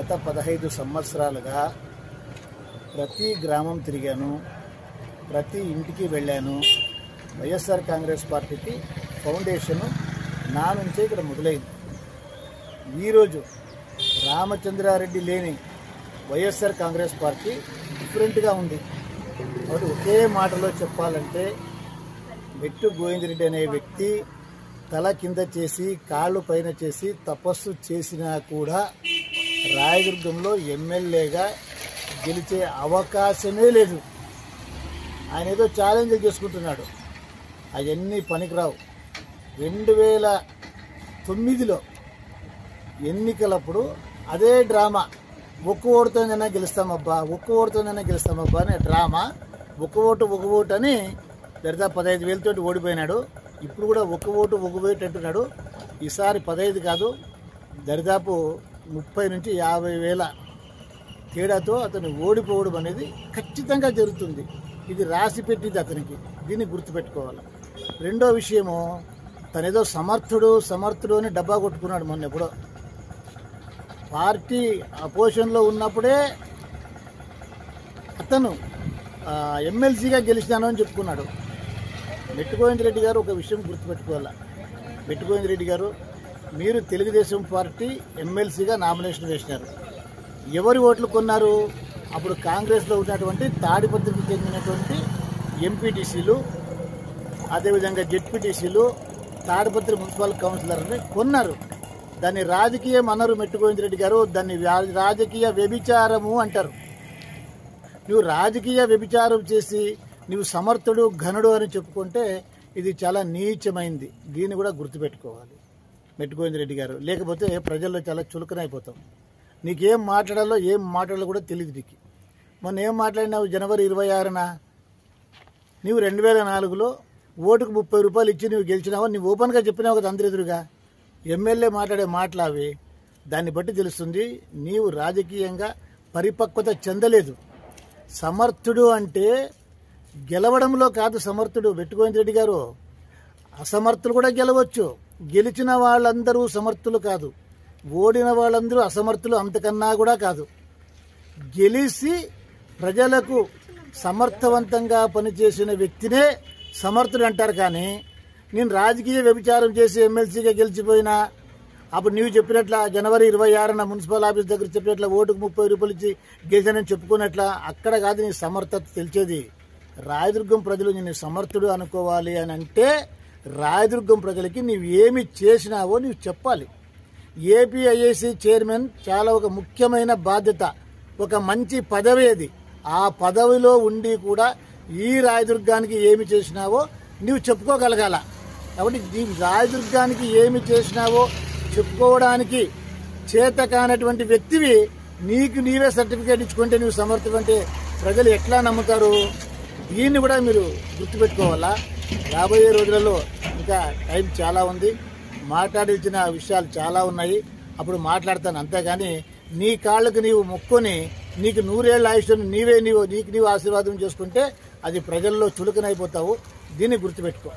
గత 15 సంవత్సరాలుగా ప్రతి గ్రామం తిరిగాను, ప్రతి ఇంటికి వెళ్ళాను. వైఎస్ఆర్ కాంగ్రెస్ పార్టీకి ఫౌండేషన్ నా నుంచే ఇక్కడ మొదలైంది. ఈరోజు రామచంద్రారెడ్డి లేని వైఎస్ఆర్ కాంగ్రెస్ పార్టీ డిఫరెంట్గా ఉంది. కాబట్టి ఒకే మాటలో చెప్పాలంటే మెట్టు గోవిందరెడ్డి అనే వ్యక్తి తల కింద చేసి కాళ్ళు పైన చేసి తపస్సు చేసినా కూడా రాయదుర్గంలో ఎమ్మెల్యేగా గెలిచే అవకాశమే లేదు. ఆయన ఏదో ఛాలెంజ్లు చేసుకుంటున్నాడు, అవన్నీ పనికిరావు. 2009లో ఎన్నికలప్పుడు అదే డ్రామా, ఒక్క ఓటుతోనైనా గెలుస్తామబ్బా అనే డ్రామా, ఒక ఓటు అని దరిదాపు 15,000 ఓడిపోయినాడు. ఇప్పుడు కూడా ఒక ఓటు అంటున్నాడు. ఈసారి 15 కాదు, దరిదాపు 30 నుంచి 50,000 తేడాతో అతను ఓడిపోవడం అనేది ఖచ్చితంగా జరుగుతుంది. ఇది రాసి పెట్టింది అతనికి, దీన్ని గుర్తుపెట్టుకోవాలి. రెండో విషయము, తనేదో సమర్థుడు అని డబ్బా కొట్టుకున్నాడు. మొన్న ఎప్పుడో పార్టీ అపోజిషన్లో ఉన్నప్పుడే అతను ఎమ్మెల్సీగా గెలిచినాను అని చెప్పుకున్నాడు. మెట్టు గోవిందరెడ్డి గారు ఒక విషయం గుర్తుపెట్టుకోవాలి. మెట్టు గోవిందరెడ్డి గారు, మీరు తెలుగుదేశం పార్టీ ఎమ్మెల్సీగా నామినేషన్ వేసినారు. ఎవరి ఓట్లు కొన్నారు? అప్పుడు కాంగ్రెస్లో ఉన్నటువంటి తాడిపత్రికి చెందినటువంటి ఎంపీటీసీలు, అదేవిధంగా జెడ్పీటీసీలు, తాడిపత్రి మున్సిపల్ కౌన్సిలర్ని కొన్నారు. దాన్ని రాజకీయం అన్నారు మెట్టు గోవిందరెడ్డి గారు. దాన్ని రాజకీయ వ్యభిచారము అంటారు. నువ్వు రాజకీయ వ్యభిచారం చేసి నువ్వు సమర్థుడు ఘనుడు అని చెప్పుకుంటే ఇది చాలా నీచమైంది. దీన్ని కూడా గుర్తుపెట్టుకోవాలి మెట్టు గోవిందరెడ్డి గారు. లేకపోతే ప్రజల్లో చాలా చులకనైపోతాం. నీకేం మాట్లాడాలో కూడా తెలియదు నీకు. మొన్న ఏం మాట్లాడినావు? జనవరి 26న నీవు 2004లో ఓటుకు 30 రూపాయలు ఇచ్చి నువ్వు గెలిచినావు. నువ్వు ఓపెన్గా చెప్పినావు కదా అందరి ఎదురుగా. ఎమ్మెల్యే మాట్లాడే మాటలు అవి. దాన్ని బట్టి తెలుస్తుంది నీవు రాజకీయంగా పరిపక్వత చెందలేదు. సమర్థుడు అంటే గెలవడంలో కాదు సమర్థుడు మెట్టు గోవిందరెడ్డి గారు. అసమర్థులు కూడా గెలవచ్చు. గెలిచిన వాళ్ళందరూ సమర్థులు కాదు, ఓడిన వాళ్ళందరూ అసమర్థులు అంతకన్నా కూడా కాదు. గెలిచి ప్రజలకు సమర్థవంతంగా పనిచేసిన వ్యక్తినే సమర్థుడు అంటారు. కానీ నేను రాజకీయ వ్యభిచారం చేసి ఎమ్మెల్సీగా గెలిచిపోయినా, అప్పుడు నీవు చెప్పినట్ల జనవరి 26న మున్సిపల్ ఆఫీస్ దగ్గర చెప్పినట్ల ఓటుకు 30 రూపాయలు ఇచ్చి గెలిచానని చెప్పుకున్నట్ల అక్కడ కాదు నీ సమర్థత తెలిసేది. రాయదుర్గం ప్రజలు నేను సమర్థుడు అనుకోవాలి అని అంటే రాయదుర్గం ప్రజలకి నీవు ఏమి చేసినావో నీవు చెప్పాలి. ఏపీఐఏసీ చైర్మన్ చాలా ఒక ముఖ్యమైన బాధ్యత, ఒక మంచి పదవి అది. ఆ పదవిలో ఉండి కూడా ఈ రాయదుర్గానికి ఏమి చేసినావో నీవు చెప్పుకోగలగాల. కాబట్టి ఈ రాయదుర్గానికి ఏమి చేసినావో చెప్పుకోవడానికి చేత కానటువంటి వ్యక్తివి నీకు నీవే సర్టిఫికేట్ ఇచ్చుకుంటే నువ్వు సమర్థుడు అంటే ప్రజలు ఎట్లా నమ్ముతారు? దీన్ని కూడా మీరు గుర్తుపెట్టుకోవాలా. రాబోయే రోజులలో ఇంకా టైం చాలా ఉంది, మాట్లాడించిన విషయాలు చాలా ఉన్నాయి, అప్పుడు మాట్లాడతాను. అంతేగాని నీ కాళ్ళకు నీవు మొక్కుని నీకు 100 ఏళ్ళ ఆయుష్ను నీకు నీవు ఆశీర్వాదం చేసుకుంటే అది ప్రజల్లో చులకనైపోతావు. దీన్ని గుర్తుపెట్టుకో.